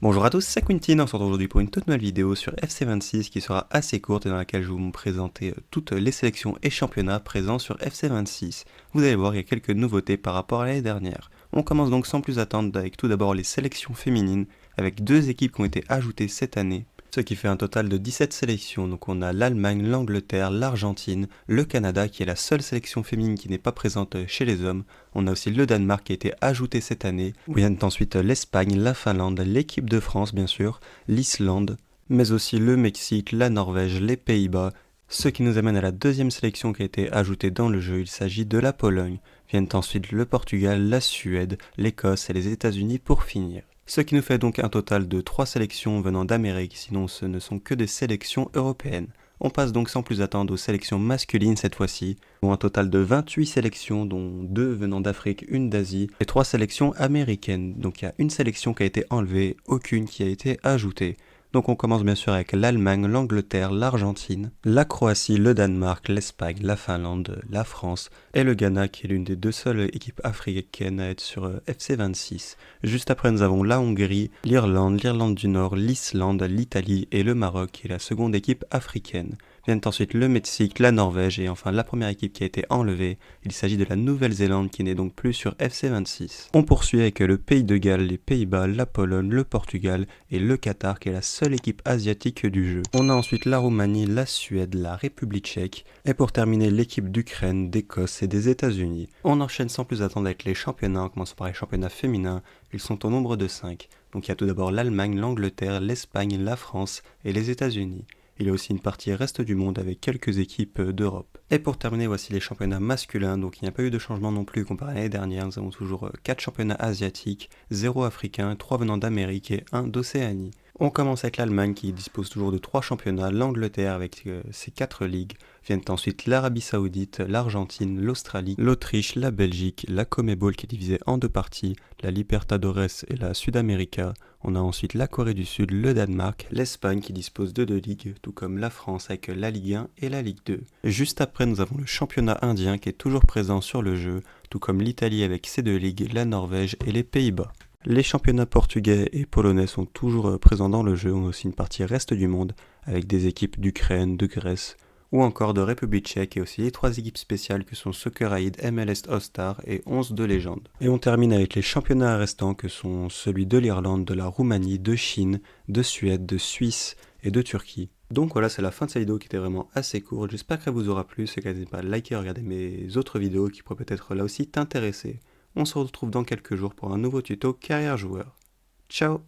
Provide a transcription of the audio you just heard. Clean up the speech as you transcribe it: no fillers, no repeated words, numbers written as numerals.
Bonjour à tous, c'est Quentin, on se retrouve aujourd'hui pour une toute nouvelle vidéo sur FC26 qui sera assez courte et dans laquelle je vais vous présenter toutes les sélections et championnats présents sur FC26. Vous allez voir, il y a quelques nouveautés par rapport à l'année dernière. On commence donc sans plus attendre avec tout d'abord les sélections féminines, avec deux équipes qui ont été ajoutées cette année, ce qui fait un total de 17 sélections. Donc on a l'Allemagne, l'Angleterre, l'Argentine, le Canada qui est la seule sélection féminine qui n'est pas présente chez les hommes. On a aussi le Danemark qui a été ajouté cette année. Viennent ensuite l'Espagne, la Finlande, l'équipe de France bien sûr, l'Islande, mais aussi le Mexique, la Norvège, les Pays-Bas. Ce qui nous amène à la deuxième sélection qui a été ajoutée dans le jeu, il s'agit de la Pologne. Viennent ensuite le Portugal, la Suède, l'Écosse et les États-Unis pour finir. Ce qui nous fait donc un total de 3 sélections venant d'Amérique, sinon ce ne sont que des sélections européennes. On passe donc sans plus attendre aux sélections masculines cette fois-ci, pour un total de 28 sélections, dont 2 venant d'Afrique, une d'Asie, et 3 sélections américaines. Donc il y a une sélection qui a été enlevée, aucune qui a été ajoutée. Donc on commence bien sûr avec l'Allemagne, l'Angleterre, l'Argentine, la Croatie, le Danemark, l'Espagne, la Finlande, la France et le Ghana qui est l'une des deux seules équipes africaines à être sur FC26. Juste après nous avons la Hongrie, l'Irlande, l'Irlande du Nord, l'Islande, l'Italie et le Maroc qui est la seconde équipe africaine. Viennent ensuite le Mexique, la Norvège et enfin la première équipe qui a été enlevée. Il s'agit de la Nouvelle-Zélande qui n'est donc plus sur FC26. On poursuit avec le Pays de Galles, les Pays-Bas, la Pologne, le Portugal et le Qatar qui est la seule équipe asiatique du jeu. On a ensuite la Roumanie, la Suède, la République tchèque et pour terminer l'équipe d'Ukraine, d'Écosse et des États-Unis. On enchaîne sans plus attendre avec les championnats, en commençant par les championnats féminins. Ils sont au nombre de 5. Donc il y a tout d'abord l'Allemagne, l'Angleterre, l'Espagne, la France et les États-Unis. Il y a aussi une partie reste du monde avec quelques équipes d'Europe. Et pour terminer, voici les championnats masculins. Donc il n'y a pas eu de changement non plus comparé à l'année dernière. Nous avons toujours 4 championnats asiatiques, 0 africains, 3 venant d'Amérique et 1 d'Océanie. On commence avec l'Allemagne qui dispose toujours de 3 championnats, l'Angleterre avec ses 4 ligues, viennent ensuite l'Arabie Saoudite, l'Argentine, l'Australie, l'Autriche, la Belgique, la Conmebol qui est divisée en 2 parties, la Libertadores et la Sudamérica. On a ensuite la Corée du Sud, le Danemark, l'Espagne qui dispose de 2 ligues, tout comme la France avec la Ligue 1 et la Ligue 2. Juste après, nous avons le championnat indien qui est toujours présent sur le jeu, tout comme l'Italie avec ses 2 ligues, la Norvège et les Pays-Bas. Les championnats portugais et polonais sont toujours présents dans le jeu, on a aussi une partie reste du monde, avec des équipes d'Ukraine, de Grèce, ou encore de République tchèque, et aussi les 3 équipes spéciales que sont Soccer-Aid, MLS All-Star et 11 de légende. Et on termine avec les championnats restants que sont celui de l'Irlande, de la Roumanie, de Chine, de Suède, de Suisse et de Turquie. Donc voilà, c'est la fin de cette vidéo qui était vraiment assez courte, j'espère qu'elle vous aura plu, et n'hésitez pas à liker et regarder mes autres vidéos qui pourraient peut-être là aussi t'intéresser. On se retrouve dans quelques jours pour un nouveau tuto carrière joueur. Ciao!